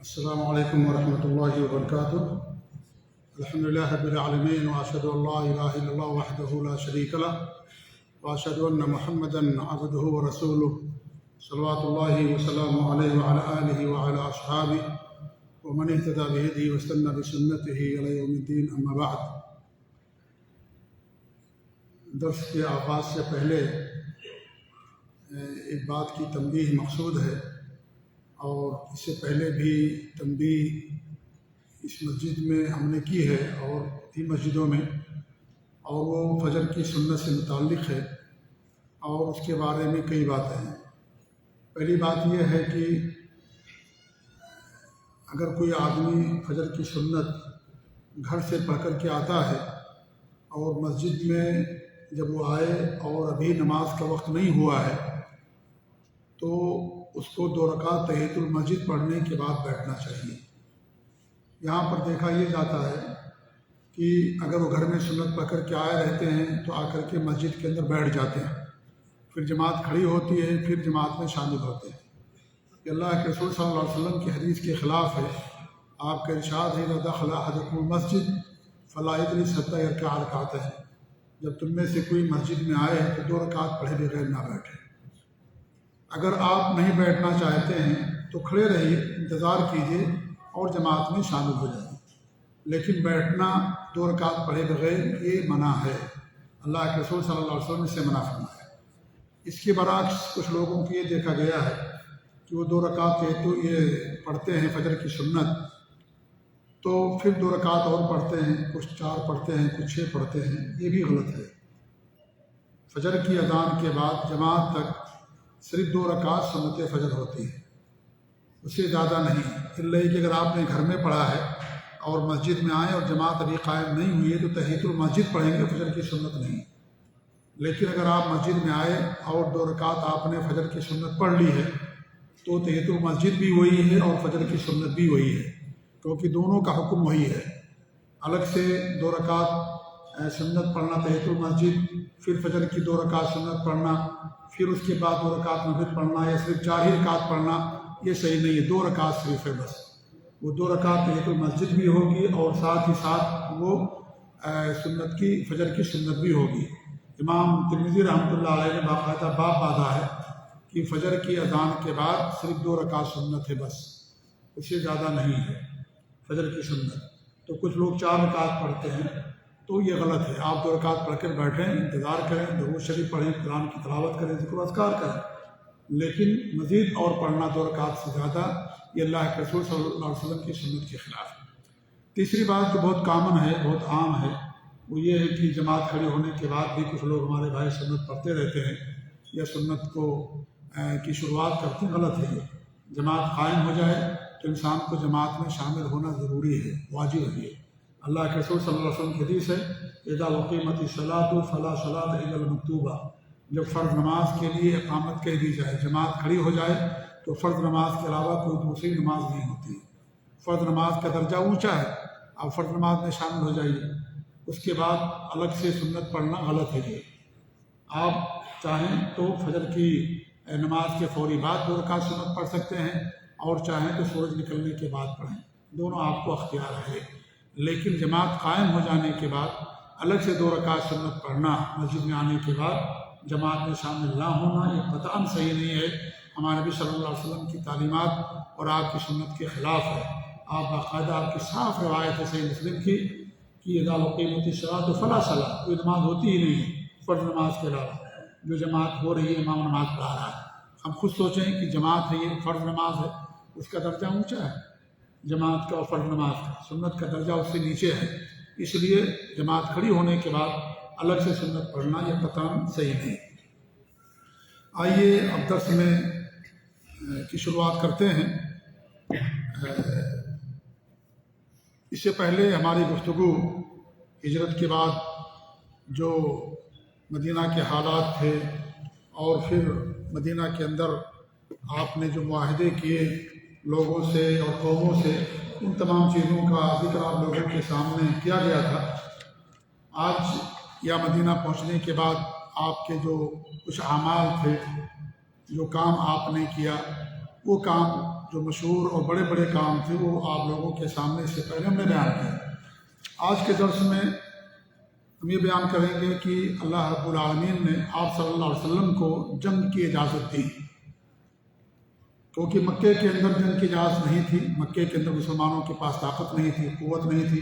السلام علیکم ورحمۃ اللہ وبرکاتہ۔ الحمد للہ رب العالمین واشهد ان لا الہ الا اللہ وحدہ لا شریک لہ واشهد ان محمدا عبدہ ورسولہ صلوات اللہ وسلامہ علیہ وعلی آلہ وعلی اصحابہ ومن اہتدی بہدیہ واستنى بسنتہ الی یوم الدین، اما بعد۔ درس کے آغاز سے پہلے ایک بات کی تنبیہ مقصود ہے، اور اس سے پہلے بھی تنبیہ اس مسجد میں ہم نے کی ہے اور بھی مسجدوں میں، اور وہ فجر کی سنت سے متعلق ہے، اور اس کے بارے میں کئی باتیں ہیں۔ پہلی بات یہ ہے کہ اگر کوئی آدمی فجر کی سنت گھر سے پڑھ کر کے آتا ہے اور مسجد میں جب وہ آئے اور ابھی نماز کا وقت نہیں ہوا ہے، تو اس کو 2 رکعت تحیۃ المسجد پڑھنے کے بعد بیٹھنا چاہیے۔ یہاں پر دیکھا یہ جاتا ہے کہ اگر وہ گھر میں سنت پڑھ کر کے آئے رہتے ہیں تو آ کر کے مسجد کے اندر بیٹھ جاتے ہیں، پھر جماعت کھڑی ہوتی ہے، پھر جماعت میں شامل ہوتے ہیں۔ یہ اللہ کے رسول صلی اللہ علیہ وسلم کی حدیث کے خلاف ہے۔ آپ کا ارشاد ہے، اذا دخل احدکم المسجد فلا یجلس حتی یرکع رکعتین، جب تم میں سے کوئی مسجد میں آئے تو 2 رکعت پڑھے بغیر نہ بیٹھے۔ اگر آپ نہیں بیٹھنا چاہتے ہیں تو کھڑے رہیے، انتظار کیجیے اور جماعت میں شامل ہو جائیے، لیکن بیٹھنا 2 رکعت پڑھے بغیر یہ منع ہے۔ اللہ کے رسول صلی اللہ علیہ وسلم سے منع فرمایا۔ اس کے برعکس کچھ لوگوں کی یہ دیکھا گیا ہے کہ وہ 2 رکعت تو یہ پڑھتے ہیں فجر کی سنت، تو پھر 2 رکعت اور پڑھتے ہیں، کچھ 4 پڑھتے ہیں، کچھ 6 پڑھتے ہیں۔ یہ بھی غلط ہے۔ فجر کی اذان کے بعد جماعت تک صرف 2 رکعت سنت فجر ہوتی ہے، اس سے زیادہ نہیں، اللہ کہ اگر آپ نے گھر میں پڑھا ہے اور مسجد میں آئے اور جماعت ابھی قائم نہیں ہوئی ہے تو تحیۃ المسجد پڑھیں گے، فجر کی سنت نہیں۔ لیکن اگر آپ مسجد میں آئے اور 2 رکعت آپ نے فجر کی سنت پڑھ لی ہے تو تحیۃ المسجد بھی وہی ہے اور فجر کی سنت بھی وہی ہے، کیونکہ دونوں کا حکم وہی ہے۔ الگ سے 2 رکعت سنت پڑھنا تحیۃ المسجد، پھر فجر کی 2 رکعت سنت پڑھنا، پھر اس کے بعد 2 رکعت نفل پڑھنا، یا صرف 4 ہی رکعت پڑھنا، یہ صحیح نہیں ہے۔ 2 رکعت صرف ہے بس۔ وہ 2 رکعت تحیۃ المسجد بھی ہوگی اور ساتھ ہی ساتھ وہ سنت کی فجر کی سنت بھی ہوگی۔ امام ترمذی رحمۃ اللہ علیہ نے باقاعدہ باب باندھا ہے کہ فجر کی اذان کے بعد صرف 2 رکعت سنت ہے بس، اس سے زیادہ نہیں ہے فجر کی سنت۔ تو کچھ لوگ 4 رکعت پڑھتے ہیں، تو یہ غلط ہے۔ آپ 2 رکعت پڑھ کر بیٹھیں، انتظار کریں، درود شریف پڑھیں، قرآن کی تلاوت کریں، ذکر و اذکار کریں، لیکن مزید اور پڑھنا 2 رکعت سے زیادہ، یہ اللہ کے رسول صلی اللہ علیہ وسلم کی سنت کے خلاف ہے۔ تیسری بات جو بہت کامن ہے، بہت عام ہے، وہ یہ ہے کہ جماعت کھڑی ہونے کے بعد بھی کچھ لوگ ہمارے بھائی سنت پڑھتے رہتے ہیں یا سنت کو کی شروعات کرتے ہیں۔ غلط ہے۔ جماعت قائم ہو جائے تو انسان کو جماعت میں شامل ہونا ضروری ہے، واجب ہے۔ اللہ کے رسول صلی اللہ علیہ وسلم کی حدیث ہے، اذا اقیمت الصلاۃ فلا صلاۃ الا المکتوبہ، جب فرض نماز کے لیے اقامت کہہ دی جائے، جماعت کھڑی ہو جائے تو فرض نماز کے علاوہ کوئی دوسری نماز نہیں ہوتی۔ فرض نماز کا درجہ اونچا ہے، آپ فرض نماز میں شامل ہو جائیے، اس کے بعد الگ سے سنت پڑھنا غلط ہے۔ آپ چاہیں تو فجر کی نماز کے فوری بعد 2 رکعت سنت پڑھ سکتے ہیں، اور چاہیں تو سورج نکلنے کے بعد پڑھیں، دونوں آپ کو اختیار ہے۔ لیکن جماعت قائم ہو جانے کے بعد الگ سے 2 رکعت سنت پڑھنا، مسجد میں آنے کے بعد جماعت میں شامل نہ ہونا، یہ قطعاً صحیح نہیں ہے۔ ہمارے نبی صلی اللہ علیہ وسلم کی تعلیمات اور آپ کی سنت کے خلاف ہے۔ آپ باقاعدہ، آپ کی صاف روایت ہے صحیح مسلم کی کہ اذا اقیمت الصلاۃ فلا صلاۃ، کوئی نماز ہوتی ہی نہیں ہے فرض نماز کے علاوہ۔ جو جماعت ہو رہی ہے، امام نماز پڑھا رہا ہے، ہم خود سوچیں کہ جماعت ہے، یہ فرض نماز ہے، اس کا درجہ اونچا ہے جماعت کا اور فرض نماز کا، سنت کا درجہ اس سے نیچے ہے۔ اس لیے جماعت کھڑی ہونے کے بعد الگ سے سنت پڑھنا یہ قطعاً صحیح نہیں۔ آئیے اب درس میں کی شروعات کرتے ہیں۔ اس سے پہلے ہماری گفتگو ہجرت کے بعد جو مدینہ کے حالات تھے، اور پھر مدینہ کے اندر آپ نے جو معاہدے کیے لوگوں سے اور قوموں سے، ان تمام چیزوں کا ذکر آپ لوگوں کے سامنے کیا گیا تھا۔ آج یا مدینہ پہنچنے کے بعد آپ کے جو کچھ اعمال تھے، جو کام آپ نے کیا، وہ کام جو مشہور اور بڑے بڑے کام تھے وہ آپ لوگوں کے سامنے سے پہلے ہم نے بیان کیا۔ آج کے درس میں ہم یہ بیان کریں گے کہ اللہ رب العالمین نے آپ صلی اللہ علیہ وسلم کو جنگ کی اجازت دی، کیونکہ مکے کے اندر جنگ کی اجازت نہیں تھی۔ مکے کے اندر مسلمانوں کے پاس طاقت نہیں تھی، قوت نہیں تھی،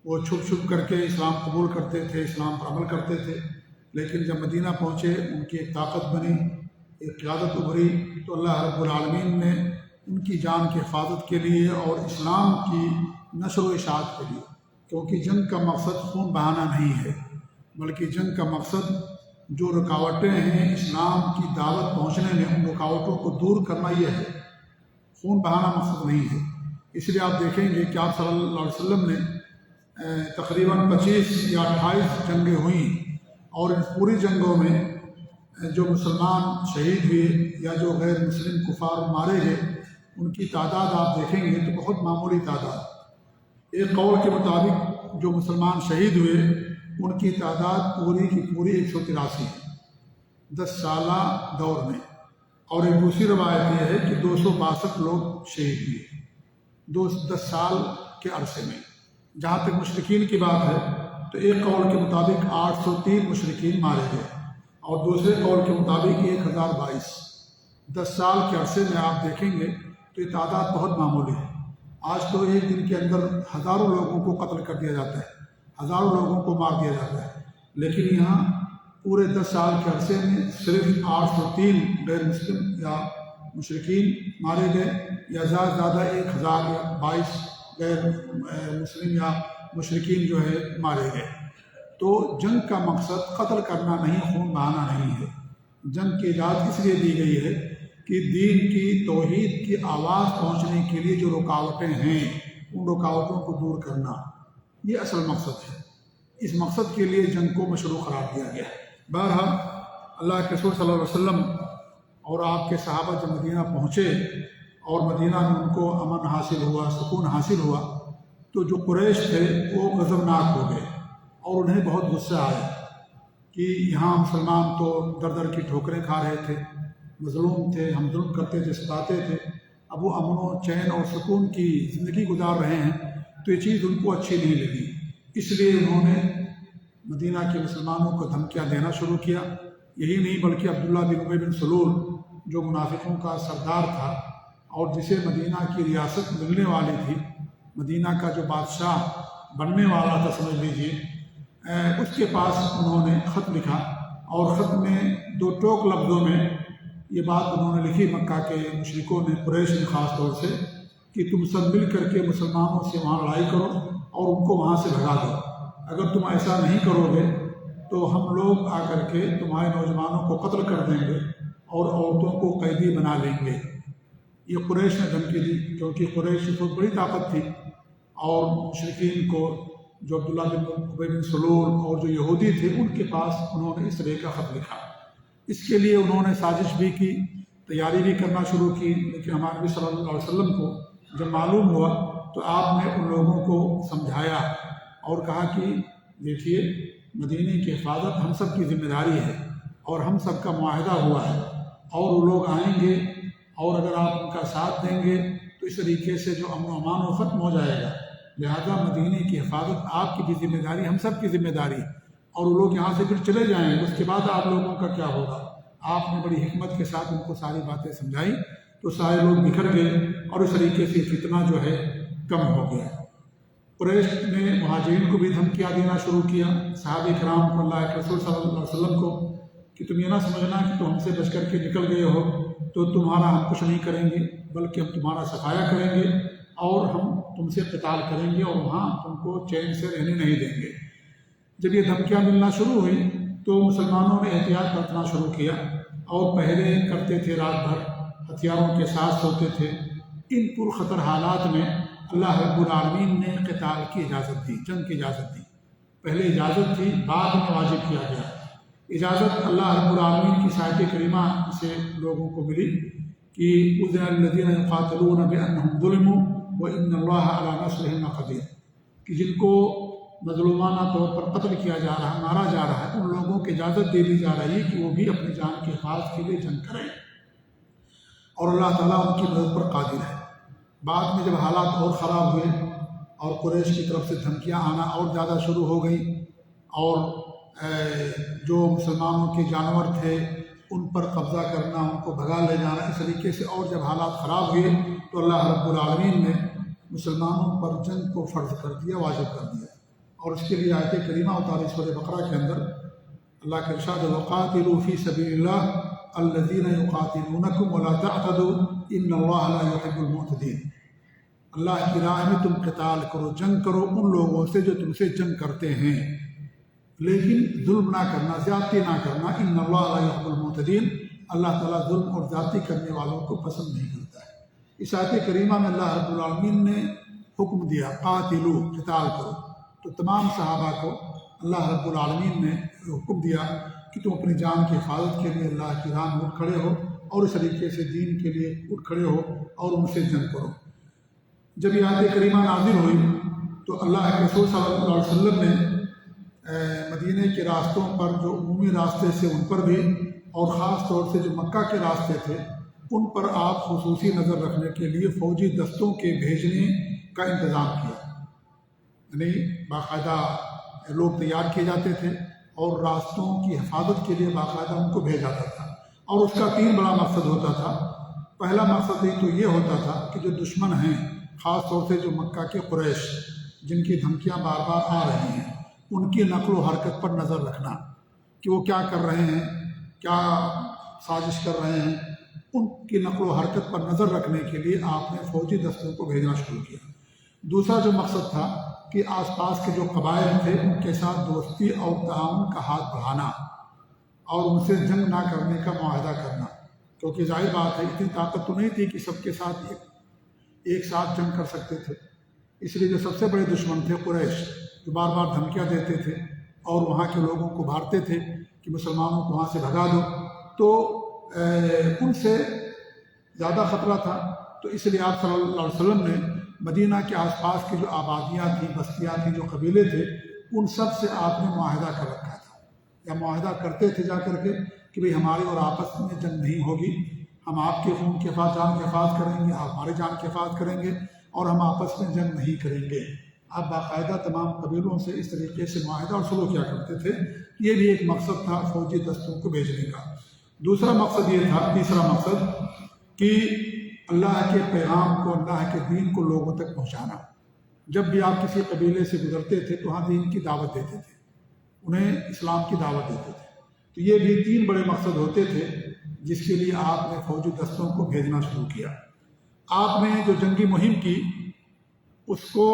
وہ چھپ چھپ کر کے اسلام قبول کرتے تھے، اسلام پر عمل کرتے تھے۔ لیکن جب مدینہ پہنچے ان کی ایک طاقت بنی، ایک قیادت ابھری، تو اللہ رب العالمین نے ان کی جان کی حفاظت کے لیے اور اسلام کی نشر و اشاعت کے لیے، کیونکہ جنگ کا مقصد خون بہانا نہیں ہے، بلکہ جنگ کا مقصد جو رکاوٹیں ہیں اسلام کی دعوت پہنچنے میں، ان رکاوٹوں کو دور کرنا یہ ہے، خون بہانا مقصد نہیں ہے۔ اس لیے آپ دیکھیں گے کہ آپ صلی اللہ علیہ وسلم نے تقریباً 25 یا 28 جنگیں ہوئیں، اور ان پوری جنگوں میں جو مسلمان شہید ہوئے یا جو غیر مسلم کفار مارے گئے ان کی تعداد آپ دیکھیں گے تو بہت معمولی تعداد۔ ایک قول کے مطابق جو مسلمان شہید ہوئے ان کی تعداد پوری کی پوری 183 ہے 10 سالہ دور میں، اور ایک دوسری روایت یہ ہے کہ 262 لوگ شہید ہوئے 10 سال کے عرصے میں۔ جہاں تک مشرکین کی بات ہے تو ایک قول کے مطابق 803 مشرکین مارے گئے، اور دوسرے قول کے مطابق 1022۔ 10 سال کے عرصے میں آپ دیکھیں گے تو یہ تعداد بہت معمولی ہے۔ آج تو ایک دن کے اندر ہزاروں لوگوں کو قتل کر دیا جاتا ہے، ہزاروں لوگوں کو مار دیا جاتا ہے، لیکن یہاں پورے 10 سال کے عرصے میں صرف 803 غیر مسلم یا مشرکین مارے گئے، یا زیادہ سے زیادہ 1022 غیر مسلم یا مشرکین جو ہے مارے گئے۔ تو جنگ کا مقصد قتل کرنا نہیں، خون بہانا نہیں ہے۔ جنگ کی اجازت اس لیے دی گئی ہے کہ دین کی توحید کی آواز پہنچنے کے لیے جو رکاوٹیں ہیں ان رکاوٹوں کو دور کرنا، یہ اصل مقصد ہے۔ اس مقصد کے لیے جنگ کو مشروع قرار دیا گیا ہے۔ بہرحال اللہ کے رسول صلی اللہ علیہ وسلم اور آپ کے صحابہ جب مدینہ پہنچے اور مدینہ میں ان کو امن حاصل ہوا، سکون حاصل ہوا، تو جو قریش تھے وہ غضبناک ہو گئے اور انہیں بہت غصہ آیا کہ یہاں مسلمان تو در در کی ٹھوکریں کھا رہے تھے، مظلوم تھے، ہم ظلم کرتے تھے، ستاتے تھے، اب وہ امن و چین اور سکون کی زندگی گزار رہے ہیں، تو یہ چیز ان کو اچھی نہیں لگی۔ اس لیے انہوں نے مدینہ کے مسلمانوں کو دھمکیاں دینا شروع کیا۔ یہی نہیں بلکہ عبداللہ بن ابی بن سلول جو منافقوں کا سردار تھا اور جسے مدینہ کی ریاست ملنے والی تھی، مدینہ کا جو بادشاہ بننے والا تھا سمجھ لیجیے، اس کے پاس انہوں نے خط لکھا، اور خط میں 2 ٹوک لفظوں میں یہ بات انہوں نے لکھی مکہ کے مشرکوں نے، قریش نے خاص طور سے، کہ تم سب مل کر کے مسلمانوں سے وہاں لڑائی کرو اور ان کو وہاں سے بھگا دو۔ اگر تم ایسا نہیں کرو گے تو ہم لوگ آ کر کے تمہارے نوجوانوں کو قتل کر دیں گے اور عورتوں کو قیدی بنا لیں گے۔ یہ قریش نے دھمکی دی، کیونکہ قریش کی بہت بڑی طاقت تھی، اور مشرکین کو جو عبداللہ بن ابی بن سلول اور جو یہودی تھے ان کے پاس انہوں نے اس طرح کا خط لکھا۔ اس کے لیے انہوں نے سازش بھی کی، تیاری بھی کرنا شروع کی، لیکن ہمارے نبی صلی اللہ علیہ وسلم کو جب معلوم ہوا تو آپ نے ان لوگوں کو سمجھایا اور کہا کہ دیکھیے، مدینے کی حفاظت ہم سب کی ذمہ داری ہے اور ہم سب کا معاہدہ ہوا ہے، اور وہ لوگ آئیں گے اور اگر آپ ان کا ساتھ دیں گے تو اس طریقے سے جو امن و امان وہ ختم ہو جائے گا۔ لہذا مدینے کی حفاظت آپ کی بھی ذمہ داری، ہم سب کی ذمہ داری، اور وہ لوگ یہاں سے پھر چلے جائیں گے، اس کے بعد آپ لوگوں کا کیا ہوگا۔ آپ نے بڑی حکمت کے ساتھ ان کو ساری باتیں سمجھائی، تو سارے لوگ بکھر گئے اور اس طریقے سے فتنہ جو ہے کم ہو گیا۔ قریش نے مہاجرین کو بھی دھمکیاں دینا شروع کیا، صحابہ کرام کو، اللہ کے رسول صلی اللہ علیہ وسلم کو، کہ تم یہ نہ سمجھنا کہ تم ہم سے بچ کر کے نکل گئے ہو تو تمہارا ہم کچھ نہیں کریں گے، بلکہ ہم تمہارا صفایا کریں گے اور ہم تم سے قتال کریں گے اور وہاں تم کو چین سے رہنے نہیں دیں گے۔ جب یہ دھمکیاں ملنا شروع ہوئی تو مسلمانوں نے احتیاط برتنا شروع کیا اور پہرے کرتے تھے، رات بھر ہتھیاروں کے ساتھ سوتے تھے۔ ان پرخطر حالات میں اللہ رب العالمین نے قتال کی اجازت دی، جنگ کی اجازت دی۔ پہلے اجازت تھی، بعد میں واجب کیا گیا۔ اجازت اللہ رب العالمین کی آیت کریمہ سے لوگوں کو ملی کہ اذن الذین یقاتلون بانہم ظلموا وان اللہ علی نصرہم لقدیر، کہ جن کو مظلومانہ طور پر قتل کیا جا رہا ہے، مارا جا رہا ہے، ان لوگوں کو اجازت دے دی جا رہی ہے کہ وہ بھی اپنی جان کی حفاظت کے لیے جنگ کریں۔ اور اللہ تعالیٰ ان کی مدد پر قادر ہے۔ بعد میں جب حالات اور خراب ہوئے اور قریش کی طرف سے دھمکیاں آنا اور زیادہ شروع ہو گئیں اور جو مسلمانوں کے جانور تھے ان پر قبضہ کرنا، ان کو بھگا لے جانا، اس طریقے سے اور جب حالات خراب ہوئے تو اللہ رب العالمین نے مسلمانوں پر جنگ کو فرض کر دیا، واجب کر دیا، اور اس کے لیے آیت کریمہ اتاری سورہ بقرہ کے اندر اللہ کے ارشاد وَقَاتِلُوا فِي سَبِيلِ اللَّهِ الَّذِينَ يُقَاتِلُونَكُمْ وَلَا تَعْتَدُوا إِنَّ اللَّهَ لَا يُحِبُّ الْمُعْتَدِينَ۔ اللہ کی راہ میں تم قتال کرو، جنگ کرو ان لوگوں سے جو تم سے جنگ کرتے ہیں، لیکن ظلم نہ کرنا، زیادتی نہ کرنا۔ ان اللہ لا يحب المعتدین، اللہ تعالیٰ ظلم اور زیادتی کرنے والوں کو پسند نہیں کرتا ہے۔ اس آیت کریمہ میں اللہ رب العالمین نے حکم دیا قاتلو، قتال کرو، تو تمام صحابہ کو اللہ رب العالمین نے حکم دیا کہ تم اپنی جان کی حفاظت کے لیے اللہ کی راہ میں اٹھ کھڑے ہو اور اس طریقے سے دین کے لیے اٹھ کھڑے ہو اور ان سے جنگ کرو۔ جب یہ آیت کریمہ نازل ہوئی تو اللہ کے رسول صلی اللہ علیہ وسلم نے مدینہ کے راستوں پر جو عمومی راستے سے ان پر بھی، اور خاص طور سے جو مکہ کے راستے تھے ان پر آپ خصوصی نظر رکھنے کے لیے فوجی دستوں کے بھیجنے کا انتظام کیا، یعنی باقاعدہ لوگ تیار کیے جاتے تھے اور راستوں کی حفاظت کے لیے باقاعدہ ان کو بھیجا جاتا تھا، اور اس کا 3 بڑا مقصد ہوتا تھا۔ پہلا مقصد تو یہ ہوتا تھا کہ جو دشمن ہیں، خاص طور سے جو مکہ کے قریش جن کی دھمکیاں بار بار آ رہی ہیں، ان کی نقل و حرکت پر نظر رکھنا کہ وہ کیا کر رہے ہیں، کیا سازش کر رہے ہیں، ان کی نقل و حرکت پر نظر رکھنے کے لیے آپ نے فوجی دستوں کو بھیجنا شروع کیا۔ دوسرا جو مقصد تھا کہ آس پاس کے جو قبائل تھے ان کے ساتھ دوستی اور تعاون کا ہاتھ بڑھانا اور ان سے جنگ نہ کرنے کا معاہدہ کرنا، کیونکہ ظاہر بات ہے اتنی طاقت تو نہیں تھی کہ سب کے ساتھ ایک ساتھ جنگ کر سکتے تھے، اس لیے جو سب سے بڑے دشمن تھے قریش، جو بار بار دھمکیاں دیتے تھے اور وہاں کے لوگوں کو بھارتے تھے کہ مسلمانوں کو وہاں سے بھگا دو، تو ان سے زیادہ خطرہ تھا۔ تو اس لیے آپ صلی اللہ علیہ وسلم نے مدینہ کے آس پاس کی جو آبادیاں تھیں، بستیاں تھیں، جو قبیلے تھے، ان سب سے آپ نے معاہدہ کر رکھا تھا، یا معاہدہ کرتے تھے جا کر کے کہ بھئی ہماری اور آپس میں جنگ نہیں ہوگی، ہم آپ کے خون کے جان کے حفاظت کریں گے، آپ ہمارے جان کے حفاظت کریں گے، اور ہم آپس میں جنگ نہیں کریں گے۔ آپ باقاعدہ تمام قبیلوں سے اس طریقے سے معاہدہ اور سلوک کیا کرتے تھے۔ یہ بھی ایک مقصد تھا فوجی دستوں کو بھیجنے کا۔ دوسرا مقصد یہ تھا، تیسرا مقصد، کہ اللہ کے پیغام کو، اللہ کے دین کو لوگوں تک پہنچانا۔ جب بھی آپ کسی قبیلے سے گزرتے تھے تو وہاں دین کی دعوت دیتے تھے، انہیں اسلام کی دعوت دیتے تھے۔ تو یہ بھی 3 بڑے مقصد ہوتے تھے جس کے لیے آپ نے فوجی دستوں کو بھیجنا شروع کیا۔ آپ نے جو جنگی مہم کی اس کو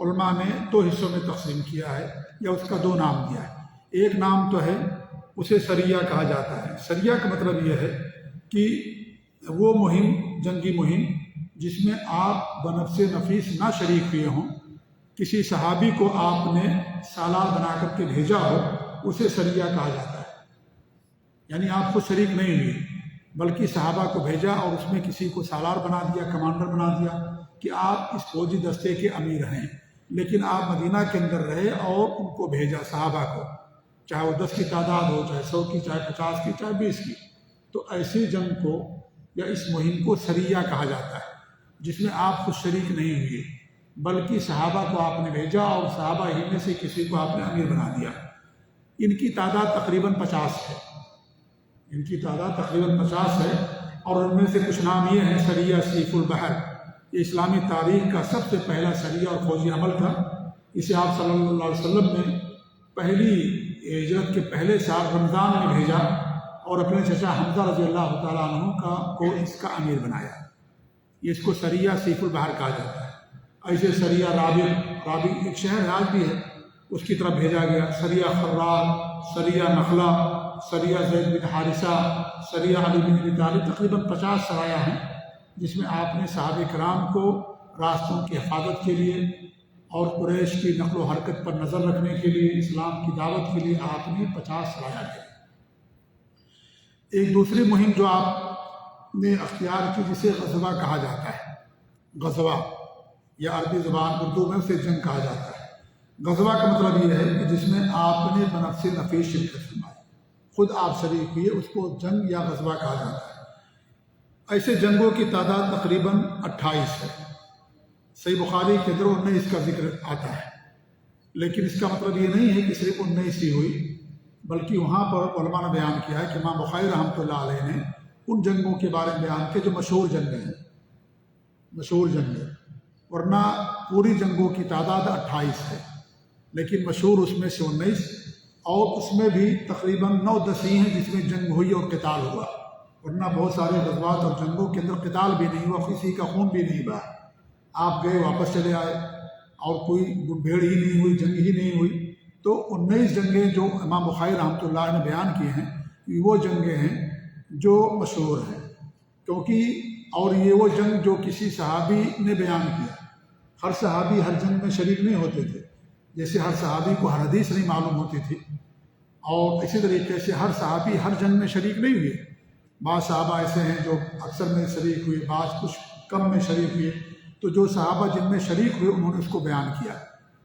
علماء نے 2 حصوں میں تقسیم کیا ہے، یا اس کا 2 نام دیا ہے۔ ایک نام تو ہے، اسے سریہ کہا جاتا ہے۔ سریہ کا مطلب یہ ہے کہ وہ مہم، جنگی مہم جس میں آپ بنفس نفیس نہ شریک ہوئے ہوں، کسی صحابی کو آپ نے سالار بنا کر کے بھیجا ہو، اسے سریہ کہا جاتا ہے۔ یعنی آپ خود شریک نہیں ہوئے بلکہ صحابہ کو بھیجا اور اس میں کسی کو سالار بنا دیا، کمانڈر بنا دیا کہ آپ اس فوجی دستے کے امیر ہیں، لیکن آپ مدینہ کے اندر رہے اور ان کو بھیجا، صحابہ کو، چاہے وہ 10 کی تعداد ہو، چاہے 100 کی، چاہے 50 کی، چاہے 20 کی۔ تو ایسی جنگ کو یا اس مہم کو سریہ کہا جاتا ہے، جس میں آپ خود شریک نہیں ہوئے بلکہ صحابہ کو آپ نے بھیجا اور صحابہ ہی میں سے کسی کو آپ نے امیر بنا دیا۔ ان کی تعداد تقریباً 50 ہے، ان کی تعداد تقریباً 50 ہے، اور ان میں سے کچھ نام یہ ہیں: سریہ سیف البحر، یہ اسلامی تاریخ کا سب سے پہلا سریہ اور فوجی عمل تھا۔ اسے آپ صلی اللہ علیہ وسلم نے پہلی ہجرت کے پہلے سال رمضان میں بھیجا اور اپنے چچا حمزہ رضی اللہ تعالیٰ عنہ کو اس کا امیر بنایا۔ یہ اس کو سریہ سیف البحر کہا جاتا ہے۔ ایسے سریہ رابغ ایک شہر آج بھی ہے، اس کی طرف بھیجا گیا۔ سریہ خرار، سریہ نخلہ، سریہ زید بن حارثہ، سریہ علی بن ابی طالب، تقریباً 50 سرایہ ہیں جس میں آپ نے صحابہ کرام کو راستوں کی حفاظت کے لیے اور قریش کی نقل و حرکت پر نظر رکھنے کے لیے، اسلام کی دعوت کے لیے آپ نے 50 سرایہ دیا۔ ایک دوسری مہم جو آپ نے اختیار کی جسے غزوہ کہا جاتا ہے، غزوہ یا عربی زبان اردو میں اسے جنگ کہا جاتا ہے۔ غزوہ کا مطلب یہ ہے کہ جس میں آپ نے بنفس نفیس شرکت فرمائی، خود آپ شریک ہوئے، اس کو جنگ یا غزوہ کہا جاتا ہے۔ ایسے جنگوں کی تعداد تقریباً 28 ہے۔ صحیح بخاری کے اندر 19 کا ذکر آتا ہے، لیکن اس کا مطلب یہ نہیں ہے کہ صرف 19 ہی ہوئی، بلکہ وہاں پر علماء نے بیان کیا ہے کہ امام بخاری رحمۃ اللہ علیہ نے ان جنگوں کے بارے میں بیان کیا جو مشہور جنگیں ہیں، مشہور جنگیں، ورنہ پوری جنگوں کی تعداد 28 ہے، لیکن مشہور اس میں سے 19، اور اس میں بھی تقریباً 9-10 ہی ہیں جس میں جنگ ہوئی اور قتال ہوا، ورنہ بہت سارے غزوات اور جنگوں کے اندر قتال بھی نہیں ہوا، کسی کا خون بھی نہیں بہا، آپ گئے واپس چلے آئے اور کوئی بھیڑ ہی نہیں ہوئی، جنگ ہی نہیں ہوئی۔ تو 19 جنگیں جو امام بخاری رحمۃ اللہ نے بیان کی ہیں یہ وہ جنگیں ہیں جو مشہور ہیں، کیونکہ اور یہ وہ جنگ جو کسی صحابی نے بیان کیا، ہر صحابی ہر جنگ میں شریک نہیں ہوتے تھے، جیسے ہر صحابی کو ہر حدیث نہیں معلوم ہوتی تھی، اور اسی طریقے سے ہر صحابی ہر جنگ میں شریک نہیں ہوئے، بعض صحابہ ایسے ہیں جو اکثر میں شریک ہوئے، بعض کچھ کم میں شریک ہوئے، تو جو صحابہ جن میں شریک ہوئے انہوں نے اس کو بیان کیا،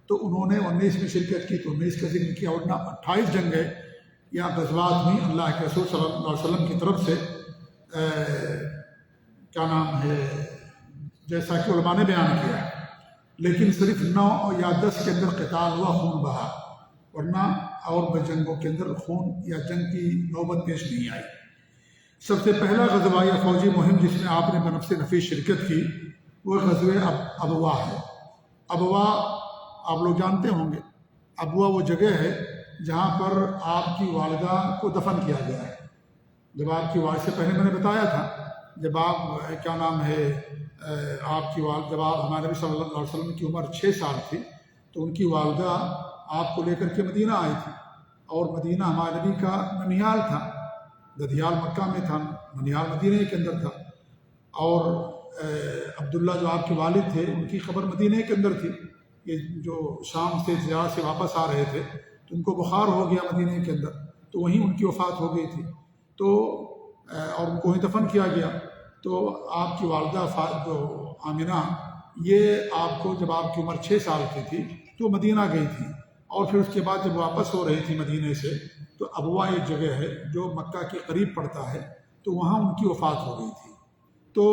تو انہوں نے 19 میں شرکت کی تو 19 کا ذکر کیا، ورنہ 28 جنگیں یا غزوات میں اللہ کے رسول صلی اللہ علیہ وسلم کی طرف سے کیا نام ہے جیسا کہ علماء نے بیان کیا ہے، لیکن صرف 9 یا 10 کے اندر قتال ہوا، خون بہا، ورنہ اور جنگوں کے اندر خون یا جنگ کی نوبت پیش نہیں آئی۔ سب سے پہلا غزوہ یا فوجی مہم جس میں آپ نے بنفس نفیس شرکت کی وہ غزوہ ابوا ہے۔ ابوا آپ لوگ جانتے ہوں گے، ابوا وہ جگہ ہے جہاں پر آپ کی والدہ کو دفن کیا گیا ہے۔ جب آپ کی والدہ سے پہلے میں نے بتایا تھا، جب آپ کیا نام ہے آپ کی والدہ، جب آپ ہمارے نبی صلی اللہ علیہ وسلم کی عمر 6 سال تھی تو ان کی والدہ آپ کو لے کر کے مدینہ آئی تھی، اور مدینہ ہمارے نبی کا ننیال تھا، ددیال مکہ میں تھا، ننیال مدینہ کے اندر تھا، اور عبداللہ جو آپ کے والد تھے ان کی خبر مدینہ کے اندر تھی، یہ جو شام سے زیارت سے واپس آ رہے تھے تو ان کو بخار ہو گیا مدینہ کے اندر، تو وہیں ان کی وفات ہو گئی تھی، تو اور ان کو وہیں دفن کیا گیا۔ تو آپ کی والدہ جو آمنہ، یہ آپ کو جب آپ کی عمر 6 سال کی تھی تو مدینہ گئی تھی، اور پھر اس کے بعد جب واپس ہو رہی تھی مدینہ سے تو ابوا ایک جگہ ہے جو مکہ کے قریب پڑتا ہے، تو وہاں ان کی وفات ہو گئی تھی۔ تو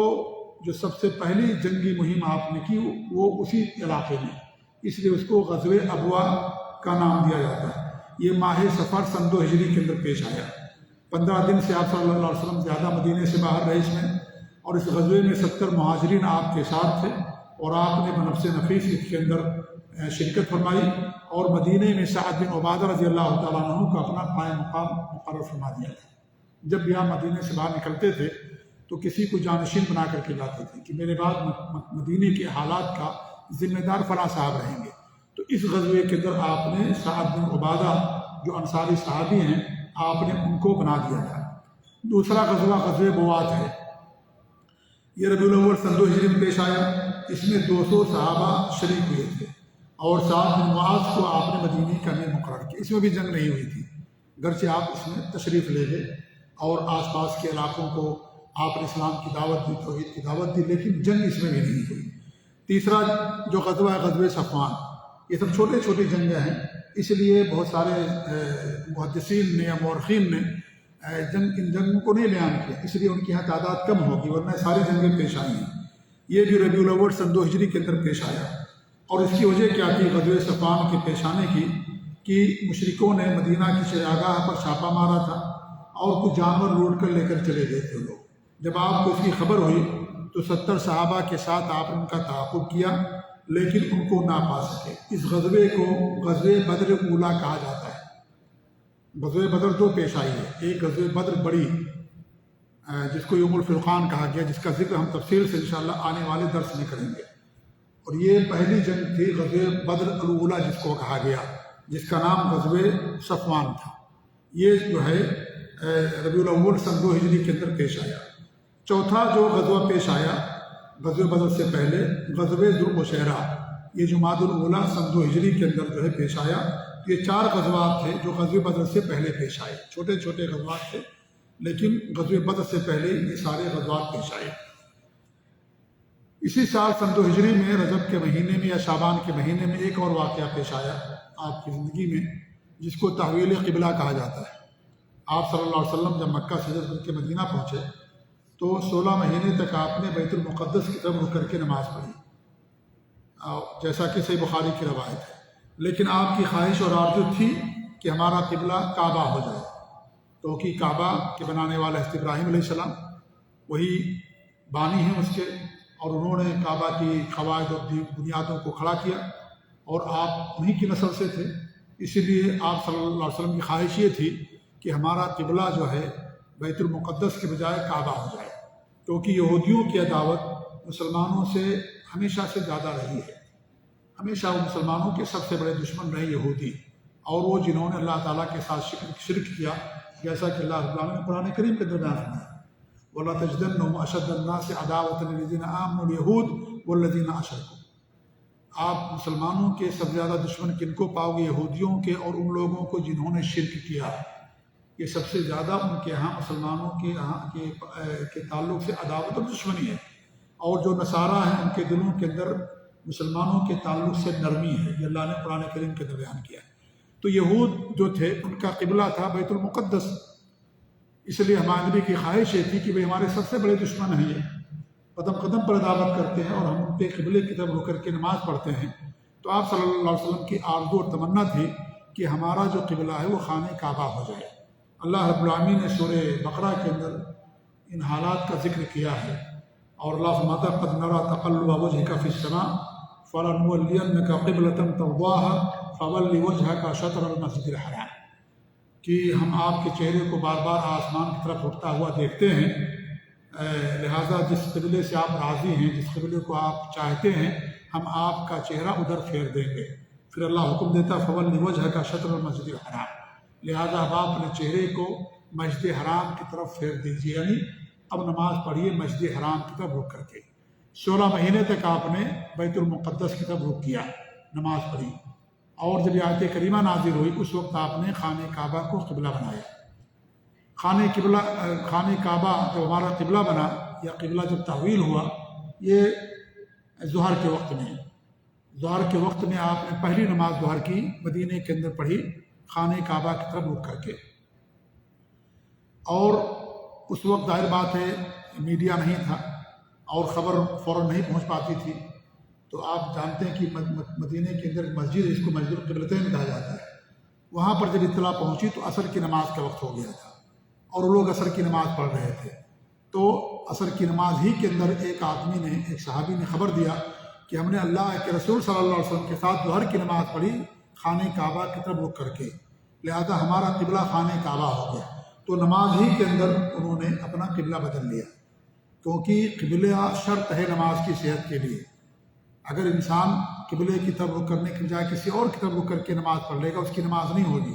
جو سب سے پہلی جنگی مہم آپ نے کی وہ اسی علاقے میں، اس لیے اس کو غزوہ ابوا کا نام دیا جاتا ہے۔ یہ ماہ صفر سن 2 ہجری کے اندر پیش آیا۔ 15 دن سے آپ صلی اللہ علیہ وسلم زیادہ مدینہ سے باہر رہے اس میں، اور اس غزوے میں 70 مہاجرین آپ کے ساتھ تھے، اور آپ نے بنفس نفیس اس کے اندر شرکت فرمائی، اور مدینہ میں سعد بن عبادہ رضی اللہ تعالیٰ عنہ کا اپنا قائم مقام مقرر فرما دیا تھا۔ جب بھی آپ مدینہ سے باہر نکلتے تھے تو کسی کو جانشین بنا کر کے جاتے تھے کہ میرے بعد مدینہ کے حالات کا ذمہ دار فلاں صاحب رہیں گے۔ تو اس غزوے کے اندر آپ نے سعد بن عبادہ جو انصاری صحابی ہیں آپ نے ان کو بنا دیا تھا۔ دوسرا غزوہ غزوہ بوات ہے، یہ ربیع الاول سن 2 ہجری میں پیش آیا۔ اس میں 200 صحابہ شریک ہوئے تھے، اور سعد بن معاذ کو آپ نے مدینہ کا امیر مقرر کیا۔ اس میں بھی جنگ نہیں ہوئی تھی، گرچہ آپ اس میں تشریف لے گئے اور آس پاس کے علاقوں کو آپ نے اسلام کی دعوت دی، توحید کی دعوت دی، لیکن جنگ اس میں بھی نہیں ہوئی۔ تیسرا جو غزوہ ہے غزوہ صفوان، یہ سب چھوٹے چھوٹی جنگیں ہیں، اس لیے بہت سارے محدثین نے یا مورخین نے ان جنگوں کو نہیں بیان کیا، اس لیے ان کی یہاں تعداد کم ہوگی، ورنہ ساری جنگیں پیش آئی ہیں۔ یہ بھی ربیع الاول سن 2 ہجری کے اندر پیش آیا، اور اس کی وجہ کیا تھی غزوہ صفوان کے پیش آنے کی کہ مشرکوں نے مدینہ کی چراگاہ پر چھاپا مارا تھا اور کچھ جانور لوٹ کر لے کر چلے گئے تھے لوگ۔ جب آپ کو اس کی خبر ہوئی تو 70 صحابہ کے ساتھ آپ نے ان کا تعاقب کیا، لیکن ان کو نہ پا سکے۔ اس غزوے کو غزوہ بدر اولا کہا جاتا ہے۔ غزوہ بدر 2 پیش آئی ہے، ایک غزوہ بدر بڑی جس کو یوم الفرقان کہا گیا، جس کا ذکر ہم تفصیل سے انشاءاللہ آنے والے درس میں کریں گے، اور یہ پہلی جنگ تھی غزوہ بدر الاولا جس کو کہا گیا، جس کا نام غزوہ صفوان تھا۔ یہ جو ہے ربیع الاول سن 2 ہجری کے اندر پیش آیا۔ چوتھا جو غزوہ پیش آیا غزوہ بدر سے پہلے، غزوہ ذوالقشیرہ، یہ جمادی الاولیٰ سن 2 ہجری کے اندر جو ہے پیش آیا۔ یہ 4 غزوات تھے جو غزوہ بدر سے پہلے پیش آئے، چھوٹے چھوٹے غزوات تھے، لیکن غزوہ بدر سے پہلے یہ سارے غزوات پیش آئے۔ اسی سال سن 2 ہجری میں رجب کے مہینے میں یا شعبان کے مہینے میں ایک اور واقعہ پیش آیا آپ کی زندگی میں، جس کو تحویل قبلہ کہا جاتا ہے۔ آپ صلی اللہ علیہ وسلم جب مکہ سے ہجرت کر کے مدینہ پہنچے تو 16 مہینے تک آپ نے بیت المقدس کی طرف رخ کر کے نماز پڑھی، جیسا کہ صحیح بخاری کی روایت ہے۔ لیکن آپ کی خواہش اور آرزو تھی کہ ہمارا قبلہ کعبہ ہو جائے، کیونکہ کعبہ کے بنانے والے حضرت ابراہیم علیہ السلام وہی بانی ہیں اس کے، اور انہوں نے کعبہ کی قواعد اور بنیادوں کو کھڑا کیا، اور آپ انہی کی نسل سے تھے، اسی لیے آپ صلی اللہ علیہ وسلم کی خواہش یہ تھی کہ ہمارا قبلہ جو ہے بیت المقدس کے بجائے کعبہ ہو جائے، کیونکہ یہودیوں کی عداوت مسلمانوں سے ہمیشہ سے زیادہ رہی ہے، ہمیشہ وہ مسلمانوں کے سب سے بڑے دشمن رہے یہودی، اور وہ جنہوں نے اللہ تعالیٰ کے ساتھ شرک کیا، جیسا کہ اللہ رب العالمین نے قرآن کریم کے اندر بیان فرمایا، وَلَا تَجِدَنَّهُمْ أَشَدَّ النَّاسِ عَدَاوَةً لِلَّذِينَ آمَنُوا الْيَهُودُ وَالَّذِينَ أَشْرَكُوا۔ آپ مسلمانوں کے سب سے زیادہ دشمن کن کو پاؤ گے؟ یہودیوں کے اور ان لوگوں کو جنہوں نے شرک کیا، یہ سب سے زیادہ ان کے ہاں مسلمانوں کے ہاں کے تعلق سے عداوت اور دشمنی ہے، اور جو نصارہ ہیں ان کے دلوں کے اندر مسلمانوں کے تعلق سے نرمی ہے، یہ اللہ نے قرآن کریم کے اندر بیان کیا ہے۔ تو یہود جو تھے ان کا قبلہ تھا بیت المقدس، اس لیے ہمارے نبی کی خواہش یہ تھی کہ بھئی ہمارے سب سے بڑے دشمن ہیں، یہ قدم قدم پر عداوت کرتے ہیں اور ہم ان پہ قبلے کی طرف رخ کر کے نماز پڑھتے ہیں، تو آپ صلی اللہ علیہ وسلم کی آرزو اور تمنا تھی کہ ہمارا جو قبلہ ہے وہ خانہ کعبہ ہو جائے۔ اللہ رب العالمین نے سورہ بقرہ کے اندر ان حالات کا ذکر کیا ہے، اور اللہ فرماتا ہے قد نری تقلب وجهك في السماء فلنولینک قبلۃ ترضاها فول وجهك شطر المسجد الحرام، کہ ہم آپ کے چہرے کو بار بار آسمان کی طرف اٹھتا ہوا دیکھتے ہیں، لہٰذا جس قبلے سے آپ راضی ہیں، جس قبلے کو آپ چاہتے ہیں، ہم آپ کا چہرہ ادھر پھیر دیں گے۔ پھر اللہ حکم دیتا فول وجهك شطر المسجد الحرام، لہٰذا اب آپ اپنے چہرے کو مسجد حرام کی طرف پھیر دیجیے، یعنی اب نماز پڑھیے مسجد حرام کی طرف رخ کر کے۔ 16 مہینے تک آپ نے بیت المقدس کی طرف رخ کیا، نماز پڑھی، اور جب آیت کریمہ نازل ہوئی اس وقت آپ نے خانہ کعبہ کو قبلہ بنایا۔ خانہ کعبہ جب ہمارا قبلہ بنا یا قبلہ جب تحویل ہوا، یہ ظہر کے وقت میں، ظہر کے وقت میں آپ نے پہلی نماز ظہر کی مدینے کے اندر پڑھی خانہ کعبہ کی طرف رخ کر کے، اور اس وقت ظاہر بات ہے میڈیا نہیں تھا اور خبر فوراً نہیں پہنچ پاتی تھی، تو آپ جانتے ہیں کہ مدینے کے اندر مسجد، اس کو مسجد القبلتین کہا جاتا ہے، وہاں پر جب اطلاع پہنچی تو عصر کی نماز کا وقت ہو گیا تھا اور وہ لوگ عصر کی نماز پڑھ رہے تھے، تو عصر کی نماز ہی کے اندر ایک آدمی نے، ایک صحابی نے خبر دیا کہ ہم نے اللہ کے رسول صلی اللہ علیہ وسلم کے ساتھ ظہر کی نماز پڑھی خانہ کعبہ کی طرف رخ کر کے، لہذا ہمارا قبلہ خانہ کعبہ ہو گیا۔ تو نماز ہی کے اندر انہوں نے اپنا قبلہ بدل لیا، کیونکہ قبلہ شرط ہے نماز کی صحت کے لیے۔ اگر انسان قبلے کی طرف رخ کرنے کی بجائے کسی اور کی طرف رخ کر کے نماز پڑھ لے گا، اس کی نماز نہیں ہوگی،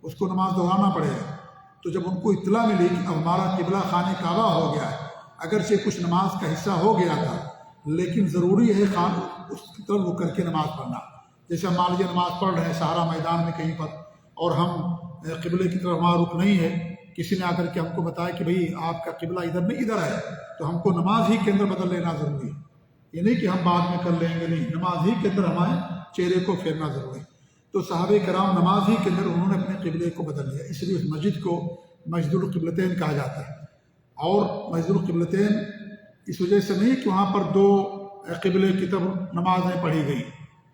اس کو نماز دہرانا پڑے گا۔ تو جب ان کو اطلاع ملی کہ اب ہمارا قبلہ خانہ کعبہ ہو گیا ہے، اگرچہ کچھ نماز کا حصہ ہو گیا تھا لیکن ضروری ہے اس کی طرف رخ کر کے نماز پڑھنا۔ جیسے ہم مان لیجیے نماز پڑھ رہے ہیں سہارا میدان میں کہیں پر، اور ہم قبلے کی طرف ہمارا رخ نہیں ہے، کسی نے آ کر کے ہم کو بتایا کہ بھئی آپ کا قبلہ ادھر نہیں ادھر ہے، تو ہم کو نماز ہی کے اندر بدل لینا ضروری ہے، یہ نہیں کہ ہم بعد میں کر لیں گے، نہیں، نماز ہی کے اندر ہمارے چہرے کو پھیرنا ضروری ہے۔ تو صحابہ کرام نماز ہی کے اندر انہوں نے اپنے قبلے کو بدل لیا، اس لیے اس مسجد کو مسجد القبلتین کہا جاتا ہے۔ اور مسجد القبلتین اس وجہ سے نہیں کہ وہاں پر دو قبلے کی طرف نمازیں پڑھی گئی،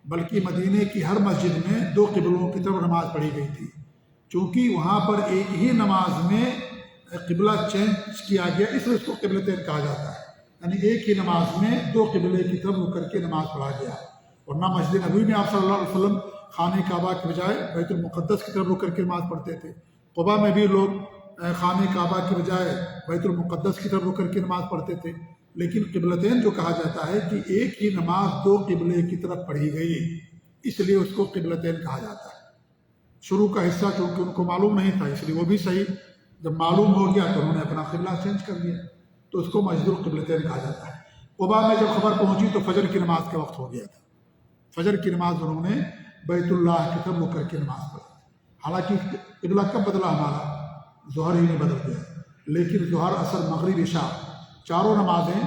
بلکہ مدینے کی ہر مسجد میں دو قبلوں کی طرف نماز پڑھی گئی تھی، چونکہ وہاں پر ایک ہی نماز میں قبلہ چینج کیا گیا، اس لیے اس کو قبلتین کہا جاتا ہے، یعنی ایک ہی نماز میں دو قبلے کی طرف رخ کر کے نماز پڑھا گیا۔ ورنہ مسجد نبوی میں آپ صلی اللہ علیہ وسلم خانہ کعبہ کے بجائے بیت المقدس کی طرف رخ کر کے نماز پڑھتے تھے، قباء میں بھی لوگ خانہ کعبہ کے بجائے بیت المقدس کی طرف رخ کر کے نماز پڑھتے تھے، لیکن قبلتین جو کہا جاتا ہے کہ ایک ہی نماز دو قبلے کی طرف پڑھی گئی، اس لیے اس کو قبلتین کہا جاتا ہے۔ شروع کا حصہ چونکہ ان کو معلوم نہیں تھا، اس لیے وہ بھی صحیح، جب معلوم ہو گیا تو انہوں نے اپنا قبلہ چینج کر دیا، تو اس کو مسجد القبلتین کہا جاتا ہے۔ قباء میں جب خبر پہنچی تو فجر کی نماز کا وقت ہو گیا تھا، فجر کی نماز انہوں نے بیت اللہ کی طرف رخ کر کے نماز پڑھی۔ حالانکہ قبلہ کب بدلا ہمارا؟ ظہر ہی نہیں بدل گیا، لیکن ظہر، عصر، مغرب، عشاء چاروں نمازیں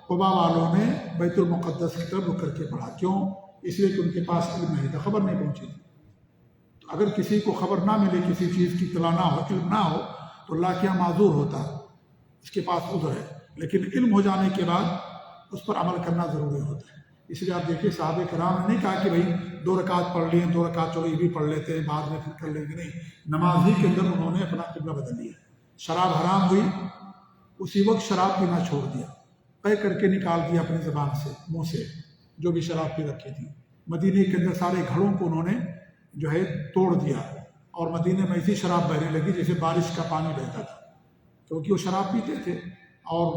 قباء والوں نے بیت المقدس کی طرف رخ کر کے پڑھا۔ کیوں؟ اس لیے کہ ان کے پاس علم نہیں تھا، خبر نہیں پہنچی تھی۔ تو اگر کسی کو خبر نہ ملے، کسی چیز کی اطلاع نہ ہو، علم نہ ہو، تو اللہ کیا معذور ہوتا ہے، اس کے پاس عذر ہے۔ لیکن علم ہو جانے کے بعد اس پر عمل کرنا ضروری ہوتا ہے۔ اس لیے آپ دیکھیے صحابہ کرام نے نہیں کہا کہ بھائی 2 رکعت پڑھ لیے، 2 رکعت چلو یہ بھی پڑھ لیتے ہیں بعد میں پھر کر لیں گے، نہیں، نماز ہی کے اندر انہوں نے اپنا قبلہ بدل لیا۔ شراب حرام ہوئی، اسی وقت شراب پینا چھوڑ دیا، طے کر کے نکال دیا اپنی زبان سے، منہ سے، جو بھی شراب پی رکھی تھی۔ مدینے کے اندر سارے گھڑوں کو انہوں نے جو ہے توڑ دیا، اور مدینے میں ایسی شراب بہنے لگی جیسے بارش کا پانی بہتا تھا، کیونکہ وہ شراب پیتے تھے، اور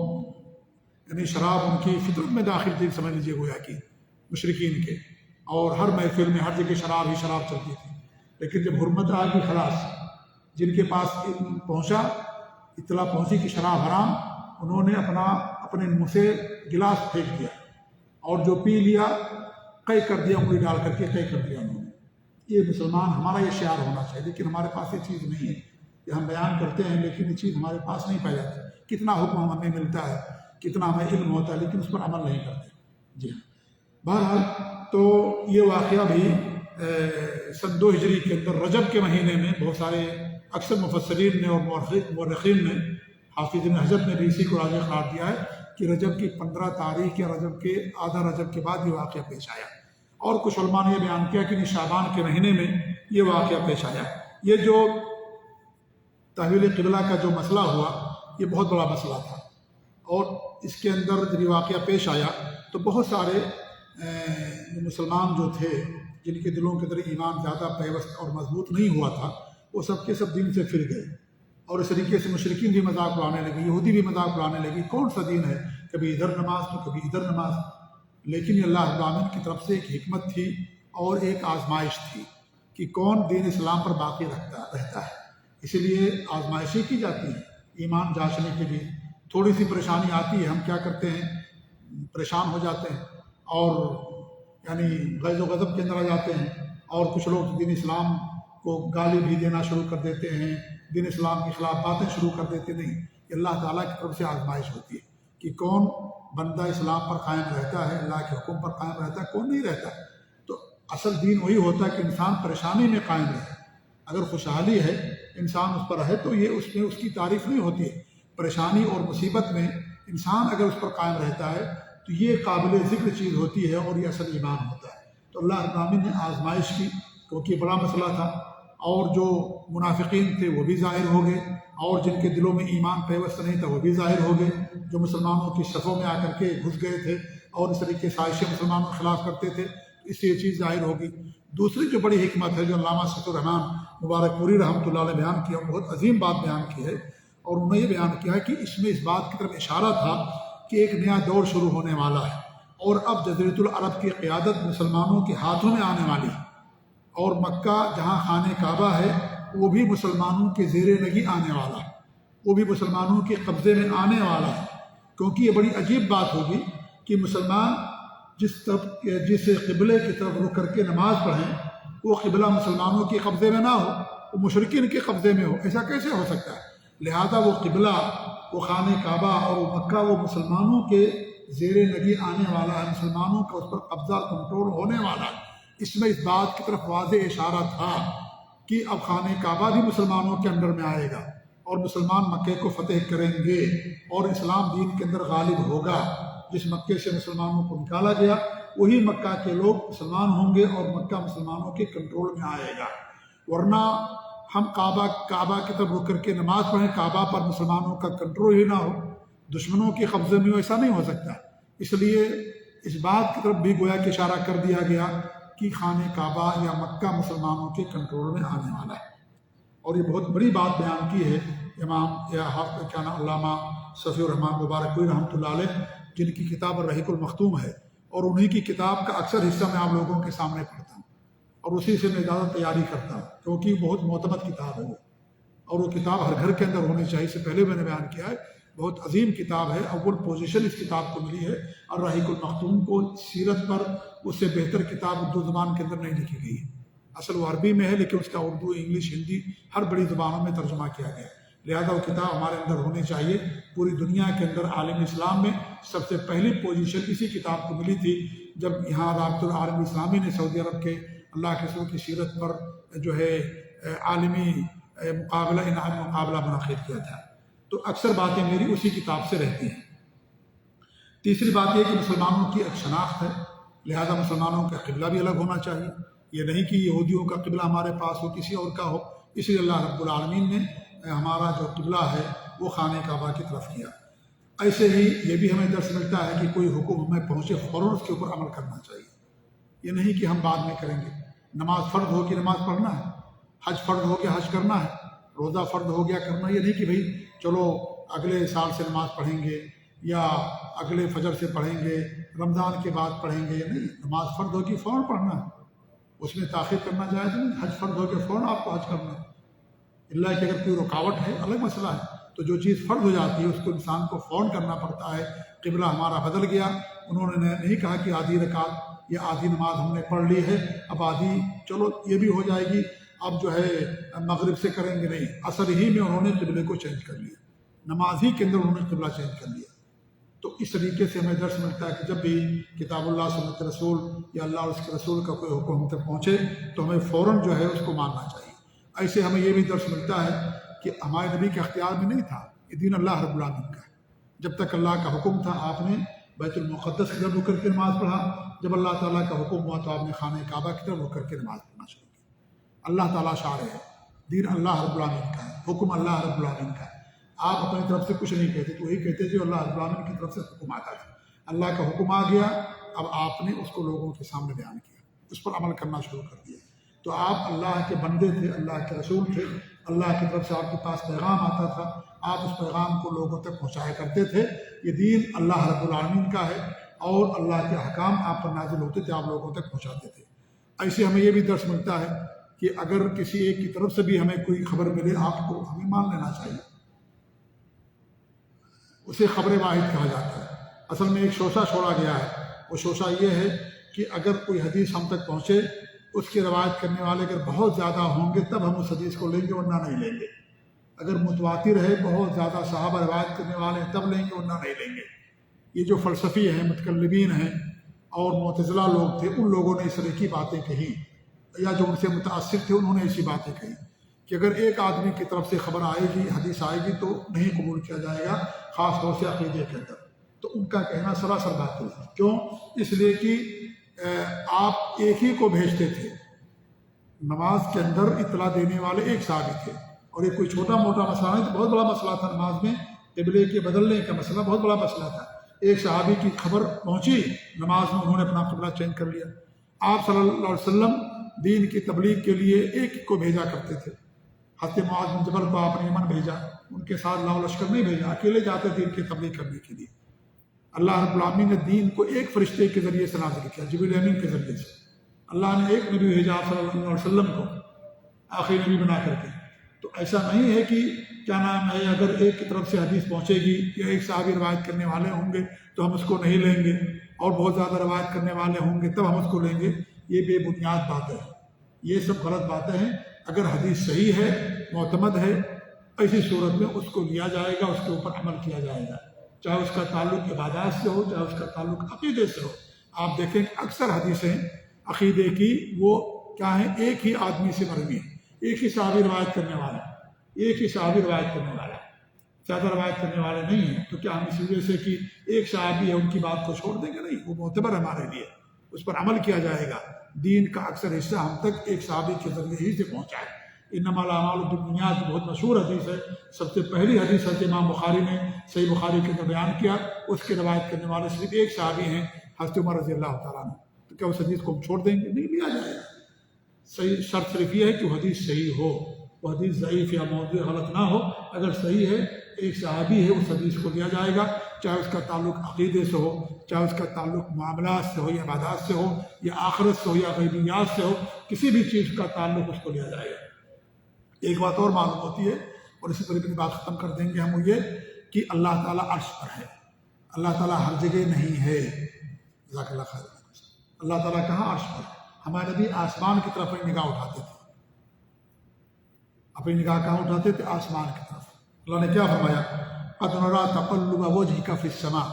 یعنی شراب ان کی فطرت میں داخل تھی، سمجھ لیجیے گویا کہ مشرکین کے، اور ہر محفل میں ہر جگہ شراب ہی شراب چلتی تھی۔ لیکن جب حرمت آ گئی، خلاص جن کے پاس پہنچا، اطلاع پہنچی کہ شراب حرام، انہوں نے اپنے منہ سے گلاس پھینک دیا، اور جو پی لیا قے کر دیا، انگلی ڈال کر کے قے کر دیا انہوں نے۔ یہ مسلمان ہمارا یہ شعار ہونا چاہیے، لیکن ہمارے پاس یہ چیز نہیں ہے کہ ہم بیان کرتے ہیں لیکن یہ چیز ہمارے پاس نہیں پائی جاتی۔ کتنا حکم ہمیں ملتا ہے، کتنا ہمیں علم ہوتا ہے، لیکن اس پر عمل نہیں کرتے۔ جی ہاں، بہرحال تو یہ واقعہ بھی سن 2 ہجری کے اندر رجب کے مہینے میں بہت سارے اکثر مفسرین نے اور مورخین نے، حافظ ابن حجر نے بھی اسی کو راجح قرار دیا ہے کہ رجب کی 15 تاریخ یا رجب کے آدھا رجب کے بعد یہ واقعہ پیش آیا، اور کچھ علماء نے یہ بیان کیا کہ شعبان کے مہینے میں یہ واقعہ پیش آیا۔ یہ جو تحویل قبلہ کا جو مسئلہ ہوا، یہ بہت بڑا مسئلہ تھا، اور اس کے اندر جب یہ واقعہ پیش آیا تو بہت سارے مسلمان جو تھے جن کے دلوں کے اندر ایمان زیادہ پیوست اور مضبوط نہیں ہوا تھا، وہ سب کے سب دین سے پھر گئے، اور اس طریقے سے مشرکین بھی مذاق اڑانے لگے، یہودی بھی مذاق اڑانے لگی، کون سا دین ہے، کبھی ادھر نماز تو کبھی ادھر نماز۔ لیکن یہ اللہ رب العالمین کی طرف سے ایک حکمت تھی اور ایک آزمائش تھی کہ کون دین اسلام پر باقی رہتا ہے۔ اسی لیے آزمائشیں کی جاتی ہیں ایمان جانچنے کے لیے۔ تھوڑی سی پریشانی آتی ہے، ہم کیا کرتے ہیں، پریشان ہو جاتے ہیں، اور یعنی غیظ و غضب کے اندر آ جاتے ہیں، اور کچھ لوگ دین اسلام کو گالی بھی دینا شروع کر دیتے ہیں، دین اسلام کے خلاف باتیں شروع کر دیتے۔ نہیں، یہ اللہ تعالیٰ کی طرف سے آزمائش ہوتی ہے کہ کون بندہ اسلام پر قائم رہتا ہے، اللہ کے حکم پر قائم رہتا ہے، کون نہیں رہتا۔ تو اصل دین وہی ہوتا ہے کہ انسان پریشانی میں قائم رہے۔ اگر خوشحالی ہے انسان اس پر رہے تو یہ اس میں اس کی تعریف نہیں ہوتی ہے۔ پریشانی اور مصیبت میں انسان اگر اس پر قائم رہتا ہے تو یہ قابل ذکر چیز ہوتی ہے، اور یہ اصل ایمان ہوتا ہے۔ تو اللہ رب العالمین نے آزمائش کی، کیونکہ یہ بڑا مسئلہ تھا، اور جو منافقین تھے وہ بھی ظاہر ہو گئے، اور جن کے دلوں میں ایمان پیوست نہیں تھا وہ بھی ظاہر ہو گئے، جو مسلمانوں کی صفوں میں آ کر کے گھس گئے تھے اور اس طریقے سے عائشہ مسلمانوں کے خلاف کرتے تھے، اس سے یہ چیز ظاہر ہوگی۔ دوسری جو بڑی حکمت ہے جو علامہ صفی الرحمان مبارک پوری رحمۃ اللہ علیہ بیان کیا، بہت عظیم بات بیان کی ہے، اور انہوں نے یہ بیان کیا ہے کہ اس میں اس بات کی طرف اشارہ تھا کہ ایک نیا دور شروع ہونے والا ہے، اور اب جزیرۃ العرب کی قیادت مسلمانوں کے ہاتھوں میں آنے والی ہے، اور مکہ جہاں خانہ کعبہ ہے وہ بھی مسلمانوں کے زیر نگی آنے والا ہے، وہ بھی مسلمانوں کے قبضے میں آنے والا ہے۔ کیونکہ یہ بڑی عجیب بات ہوگی کہ مسلمان جس قبلے کی طرف رخ کر کے نماز پڑھیں، وہ قبلہ مسلمانوں کے قبضے میں نہ ہو، وہ مشرکین کے قبضے میں ہو۔ ایسا کیسے ہو سکتا ہے؟ لہذا وہ قبلہ، وہ خانہ کعبہ اور وہ مکہ، وہ مسلمانوں کے زیر نگی آنے والا ہے، مسلمانوں کا اس پر قبضہ کنٹرول ہونے والا ہے۔ اس میں اس بات کی طرف واضح اشارہ تھا کہ اب خانہ کعبہ بھی مسلمانوں کے انڈر میں آئے گا، اور مسلمان مکے کو فتح کریں گے، اور اسلام دین کے اندر غالب ہوگا۔ جس مکے سے مسلمانوں کو نکالا گیا وہی مکہ کے لوگ مسلمان ہوں گے، اور مکہ مسلمانوں کے کنٹرول میں آئے گا۔ ورنہ ہم کعبہ کی طرف رک کر کے نماز پڑھیں، کعبہ پر مسلمانوں کا کنٹرول ہی نہ ہو، دشمنوں کے قبضے میں ہو، ایسا نہیں ہو سکتا۔ اس لیے اس بات کی طرف بھی گویا کہ اشارہ کر دیا گیا کہ خانہ کعبہ یا مکہ مسلمانوں کے کنٹرول میں آنے والا ہے۔ اور یہ بہت بڑی بات بیان کی ہے امام یا حافظ کیا نام علامہ صفی الرحمان مبارک پوری رحمۃ اللہ علیہ، جن کی کتاب الرحیق المختوم ہے، اور انہی کی کتاب کا اکثر حصہ میں آپ لوگوں کے سامنے پڑھتا ہوں، اور اسی سے میں زیادہ تیاری کرتا ہوں، کیونکہ بہت معتمد کتاب ہے وہ، اور وہ کتاب ہر گھر کے اندر ہونی چاہیے۔ اس سے پہلے میں نے بیان کیا ہے، بہت عظیم کتاب ہے، اول پوزیشن اس کتاب کو ملی ہے الرحیق المختوم کو۔ سیرت پر اس سے بہتر کتاب اردو زبان کے اندر نہیں لکھی گئی ہے، اصل وہ عربی میں ہے، لیکن اس کا اردو، انگلش، ہندی ہر بڑی زبانوں میں ترجمہ کیا گیا ہے۔ لہذا وہ کتاب ہمارے اندر ہونی چاہیے۔ پوری دنیا کے اندر عالم اسلام میں سب سے پہلی پوزیشن اسی کتاب کو ملی تھی، جب یہاں رابطہ العالم اسلامی نے سعودی عرب کے اللہ کے رسول کی سیرت پر جو ہے عالمی مقابلہ، انعامی مقابلہ منعقد کیا تھا۔ تو اکثر باتیں میری اسی کتاب سے رہتی ہیں، تیسری بات یہ کہ مسلمانوں کی ایک شناخت ہے، لہذا مسلمانوں کا قبلہ بھی الگ ہونا چاہیے۔ یہ نہیں کہ یہودیوں کا قبلہ ہمارے پاس ہو، کسی اور کا ہو، اس لیے اللہ رب العالمین نے ہمارا جو قبلہ ہے وہ خانہ کعبہ کی طرف کیا۔ ایسے ہی یہ بھی ہمیں درس ملتا ہے کہ کوئی حکم ہمیں پہنچے فوراً اس کے اوپر عمل کرنا چاہیے، یہ نہیں کہ ہم بعد میں کریں گے۔ نماز فرض ہو کہ نماز پڑھنا ہے، حج فرض ہو کہ حج کرنا ہے، روزہ فرض ہو گیا کرنا، یہ نہیں کہ بھئی چلو اگلے سال سے نماز پڑھیں گے یا اگلے فجر سے پڑھیں گے، رمضان کے بعد پڑھیں گے، یہ نہیں۔ نماز فرض ہو کہ فوراً پڑھنا ہے، اس میں تاخیر کرنا جائز نہیں۔ حج فرض ہو کہ فوراً آپ کو حج کرنا ہے، اللہ کہ اگر کوئی رکاوٹ ہے الگ مسئلہ ہے، تو جو چیز فرض ہو جاتی ہے اس کو انسان کو فوراً کرنا پڑتا ہے۔ قبلہ ہمارا بدل گیا، انہوں نے نہیں کہا کہ آدھی رکعت یا آدھی نماز ہم نے پڑھ لی ہے، اب آدھی چلو یہ بھی ہو جائے گی، اب جو ہے مغرب سے کریں گے، نہیں، عصر ہی میں انہوں نے قبلے کو چینج کر لیا، نماز ہی کے اندر انہوں نے قبلہ چینج کر لیا۔ تو اس طریقے سے ہمیں درس ملتا ہے کہ جب بھی کتاب اللہ سنت رسول یا اللہ اور اس کے رسول کا کوئی حکم ہم تک پہنچے تو ہمیں فوراً جو ہے اس کو ماننا چاہیے۔ ایسے ہمیں یہ بھی درس ملتا ہے کہ ہمارے نبی کے اختیار میں نہیں تھا، یہ دین اللہ رب العالمین کا ہے۔ جب تک اللہ کا حکم تھا آپ نے بیت المقدس کی طرف رک کر کے نماز پڑھا، جب اللہ تعالیٰ کا حکم ہوا تو آپ نے خانہ کعبہ کی طرف رک کر کے نماز پڑھنا شروع کی۔ اللہ تعالیٰ شارع ہے، دین اللہ رب العالمین کا ہے، حکم اللہ رب العالمین کا ہے۔ آپ اپنی طرف سے کچھ نہیں کہتے، تو وہی کہتے جو اللہ رب العالمین کی طرف سے حکم آتا تھا۔ اللہ کا حکم آ گیا، اب آپ نے اس کو لوگوں کے سامنے بیان کیا، اس پر عمل کرنا شروع کر دیا۔ تو آپ اللہ کے بندے تھے، اللہ کے رسول تھے، اللہ کی طرف سے آپ کے پاس پیغام آتا تھا، آپ اس پیغام کو لوگوں تک پہنچایا کرتے تھے۔ یہ دین اللہ رب العالمین کا ہے اور اللہ کے احکام آپ پر نازل ہوتے تھے، آپ لوگوں تک پہنچاتے تھے۔ ایسے ہمیں یہ بھی درس ملتا ہے کہ اگر کسی ایک کی طرف سے بھی ہمیں کوئی خبر ملے، آپ کو ہمیں مان لینا چاہیے، اسے خبر واحد کہا جاتا ہے۔ اصل میں ایک شوشہ چھوڑا گیا ہے، وہ شوشہ یہ ہے کہ اگر کوئی حدیث ہم تک پہنچے، اس کی روایت کرنے والے اگر بہت زیادہ ہوں گے تب ہم اس حدیث کو لیں گے، ورنہ نہیں لیں گے۔ اگر متواتر ہے، بہت زیادہ صحابہ روایت کرنے والے ہیں تب لیں گے، ورنہ نہیں لیں گے۔ یہ جو فلسفی ہیں، متکلمین ہیں اور معتزلہ لوگ تھے، ان لوگوں نے اس طرح کی باتیں کہی، یا جو ان سے متاثر تھے انہوں نے ایسی باتیں کہی کہ اگر ایک آدمی کی طرف سے خبر آئے گی، حدیث آئے گی تو نہیں قبول کیا جائے گا، خاص طور سے عقیدے کے اندر۔ تو ان کا کہنا سراسر باطل ہے۔ کیوں؟ اس لیے کہ آپ ایک ہی کو بھیجتے تھے، نماز کے اندر اطلاع دینے والے ایک صحابی تھے، اور یہ کوئی چھوٹا موٹا مسئلہ نہیں، بہت بڑا مسئلہ تھا۔ نماز میں قبلے کے بدلنے کا مسئلہ بہت بڑا مسئلہ تھا۔ ایک صحابی کی خبر پہنچی، نماز میں انہوں نے اپنا قبلہ چینج کر لیا۔ آپ صلی اللہ علیہ وسلم دین کی تبلیغ کے لیے ایک کو بھیجا کرتے تھے۔ حضرت معاذ بن جبل کو آپ نے یمن بھیجا، ان کے ساتھ لاؤ لشکر نہیں بھیجا، اکیلے جاتے دین کی تبلیغ کرنے کے لیے۔ اللہ رب العالمین نے دین کو ایک فرشتے کے ذریعے سے نازل کیا، جبریل امین کے ذریعے سے۔ اللہ نے ایک نبی بھیجا صلی اللہ علیہ وسلم کو آخری نبی بنا کر کے۔ تو ایسا نہیں ہے کہ کیا نام ہے، اگر ایک کی طرف سے حدیث پہنچے گی یا ایک صحابی روایت کرنے والے ہوں گے تو ہم اس کو نہیں لیں گے، اور بہت زیادہ روایت کرنے والے ہوں گے تب ہم اس کو لیں گے۔ یہ بے بنیاد باتیں ہیں، یہ سب غلط باتیں ہیں۔ اگر حدیث صحیح ہے، معتمد ہے، ایسی صورت میں اس کو لیا جائے گا، اس کے اوپر عمل کیا جائے گا، چاہے اس کا تعلق عبادات سے ہو، چاہے اس کا تعلق عقیدے سے ہو۔ آپ دیکھیں کہ اکثر حدیثیں عقیدے کی وہ کیا ہیں، ایک ہی آدمی سے مروی ہیں، ایک ہی صحابی روایت کرنے والا، ایک ہی صحابی روایت کرنے والا، زیادہ روایت کرنے والے نہیں ہیں۔ تو کیا ہم اس وجہ سے کہ ایک صحابی ہے ان کی بات کو چھوڑ دیں گے؟ نہیں، وہ معتبر ہے ہمارے لیے، اس پر عمل کیا جائے گا۔ دین کا اکثر حصہ ہم تک ایک صحابی کے ذریعے ہی سے پہنچا ہے۔ انما الاعمال بالنیات بہت مشہور حدیث ہے، سب سے پہلی حدیث حضرت امام بخاری نے صحیح بخاری کے اندر بیان کیا، اس کے روایت کرنے والے صرف ایک صحابی ہیں، حضرت عمر رضی اللہ تعالیٰ عنہ۔ تو کیا اس حدیث کو ہم چھوڑ دیں گے؟ نہیں، لیا جائے گا۔ صحیح شرط صرف یہ ہے کہ وہ حدیث صحیح ہو، وہ حدیث ضعیف یا موضوع غلط نہ ہو۔ اگر صحیح ہے، ایک صحابی ہے، اس حدیث کو لیا جائے گا، چاہے اس کا تعلق عقیدے سے ہو، چاہے اس کا تعلق معاملات سے ہو یا عبادات سے ہو یا آخرت سے ہو یا غیبیات سے ہو، کسی بھی چیز کا تعلق اس کو لیا جائے گا۔ ایک بات اور معلوم ہوتی ہے، اور اسی طرح اپنی بات ختم کر دیں گے ہم، وہ یہ کہ اللہ تعالیٰ عرش پر ہے، اللہ تعالیٰ ہر جگہ نہیں ہے۔ جزاک اللہ خیر۔ اللہ تعالیٰ کہاں؟ عرش پر۔ ہمارے نبی آسمان کی طرف اپنی نگاہ اٹھاتے تھے، اپنی نگاہ کہاں اٹھاتے تھے؟ آسمان کی طرف۔ اللہ نے کیا فرمایا؟ قد نری تقلب وجهك في السماء،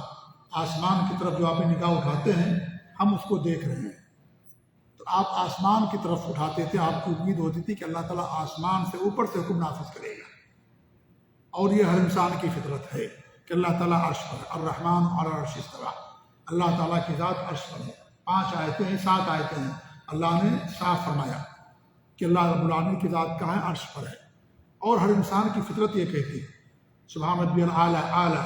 آسمان کی طرف جو آپ نگاہ اٹھاتے ہیں ہم اس کو دیکھ رہے ہیں۔ تو آپ آسمان کی طرف اٹھاتے تھے، آپ کی امید ہوتی تھی کہ اللہ تعالیٰ آسمان سے اوپر سے حکم نافذ کرے گا، اور یہ ہر انسان کی فطرت ہے۔ کہ اللہ تعالیٰ عرش پر ہے، الرحمن علی العرش استویٰ، اللہ تعالیٰ کی ذات عرش پر ہے۔ 5 آیتیں ہیں، 7 آیتیں ہیں، اللہ نے صاف فرمایا کہ اللہ رب العالمین کی ذات کہاں ہے؟ عرش پر ہے۔ اور ہر انسان کی فطرت یہ کہتی ہے سبحان ربی الاعلیٰ، اعلیٰ،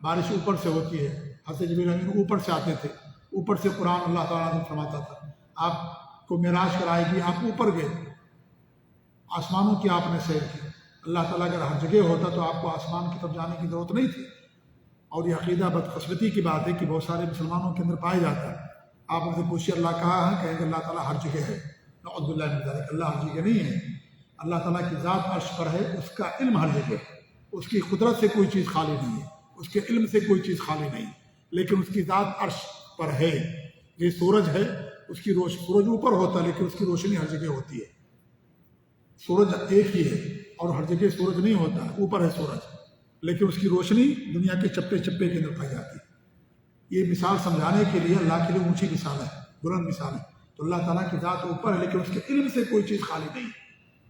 بارش اوپر سے ہوتی ہے، حضرت جبریل امین اوپر سے آتے تھے، اوپر سے قرآن اللہ تعالیٰ نے فرماتا تھا، آپ کو معراج کرائے گی، آپ اوپر گئے، آسمانوں کی آپ نے سیر کی۔ اللہ تعالیٰ اگر ہر جگہ ہوتا تو آپ کو آسمان کی طرف جانے کی ضرورت نہیں تھی۔ اور یہ عقیدہ بدقسمتی کی بات ہے کہ بہت سارے مسلمانوں کے اندر پایا جاتا ہے۔ آپ ان سے پوچھیے اللہ کہاں ہے، کہیں کہ اللہ تعالیٰ ہر جگہ ہے، نعوذ باللہ من ذالک، اللہ ہر جگہ نہیں ہے۔ اللہ تعالیٰ کی ذات عرش پر ہے، اس کا علم ہر جگہ ہے، اس کی قدرت سے کوئی چیز خالی نہیں ہے، اس کے علم سے کوئی چیز خالی نہیں، لیکن اس کی ذات عرش پر ہے۔ یہ سورج ہے، اس کی سورج اوپر ہوتا ہے لیکن اس کی روشنی ہر جگہ ہوتی ہے۔ سورج ایک ہی ہے اور ہر جگہ سورج نہیں ہوتا ہے، اوپر ہے سورج، لیکن اس کی روشنی دنیا کے چپے چپے کے اندر پائی جاتی ہے۔ یہ مثال سمجھانے کے لیے اللہ کے لیے اونچی مثال ہے، بلند مثال ہے۔ تو اللہ تعالیٰ کی ذات اوپر ہے لیکن اس کے علم سے کوئی چیز خالی نہیں۔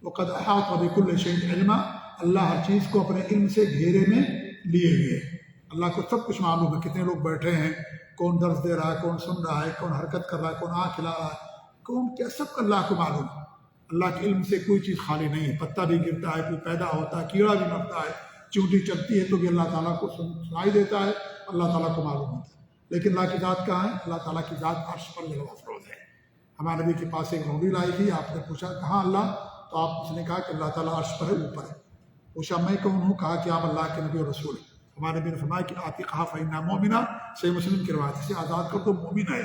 وَقَدْ أَحَاطَ بِكُلِّ شَيْءٍ عِلْمًا، اللہ ہر چیز کو اپنے علم سے گھیرے میں لیے ہوئے ہے۔ اللہ کو سب کچھ معلوم ہے، کتنے لوگ بیٹھے ہیں، کون درس دے رہا ہے، کون سن رہا ہے، کون حرکت کر رہا ہے، کون آنکھ کھلا رہا ہے، کون کیا، سب کا اللہ کو معلوم ہے۔ اللہ کے علم سے کوئی چیز خالی نہیں ہے۔ پتا بھی گرتا ہے، کوئی پیدا ہوتا ہے، کیڑا بھی مرتا ہے، چونٹی چلتی ہے تو بھی اللہ تعالیٰ کو سنائی دیتا ہے، اللہ تعالیٰ کو معلوم ہوتا ہے۔ لیکن اللہ کی ذات کہاں ہے؟ اللہ تعالیٰ کی ذات عرش پر جل افروز ہے۔ ہمارے نبی کے پاس ایک لونڈی لائی تھی، آپ نے پوچھا کہاں اللہ؟ تو آپ اس نے کہا کہ اللہ تعالیٰ عرش پر ہے، اوپر ہے۔ پوچھا میں کون ہوں؟ کہا کہ آپ اللہ کے نبی اور رسول ہیں۔ ہمارے نبی نے فرمایا کہ عاتقہ فإنہا مؤمنہ، صحیح مسلم کی روایت، اسے آزاد کر تو مومن ہے۔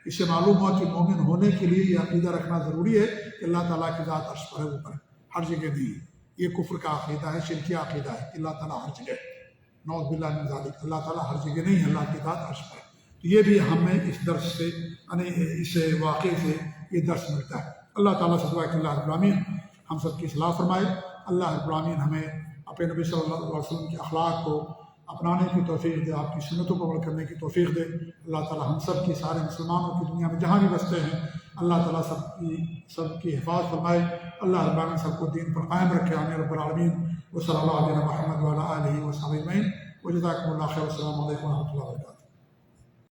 اس سے معلوم ہوا کہ مومن ہونے کے لیے یہ عقیدہ رکھنا ضروری ہے کہ اللہ تعالیٰ کی ذات عرش پر ہے، اوپر ہے، ہر جگہ نہیں ہے۔ یہ کفر کا عقیدہ ہے، شرکی عقیدہ ہے کہ اللہ تعالیٰ ہر جگہ ہے، نعوذ باللہ من ذالک، اللہ تعالیٰ ہر جگہ نہیں ہے، اللہ کی ذات عرش پر ہے۔ تو یہ بھی ہمیں اس درس سے، یعنی اس واقعے سے یہ درس ملتا ہے۔ اللہ تعالیٰ سے دعا کہ اللہ رب العالمین ہم سب کی اصلاح فرمائے۔ اللہ رب العالمین ہمیں اپنے نبی صلی اللہ علیہ وسلم کے اخلاق کو اپنانے کی توفیق دے، آپ کی سنتوں کو عمل کرنے کی توفیق دے۔ اللہ تعالیٰ ہم سب کی، سارے مسلمانوں کی دنیا میں جہاں بھی بستے ہیں، اللہ تعالیٰ سب کی حفاظت فرمائے۔ اللہ رب العالمین سب کو دین پر قائم رکھے، آمین رب العالمین۔ وصلی اللہ علیہ محمد وعلی آلہ وصحبہ اجمعین، وجزاکم اللہ خیر، والسلام علیکم ورحمۃ اللہ وبرکاتہ۔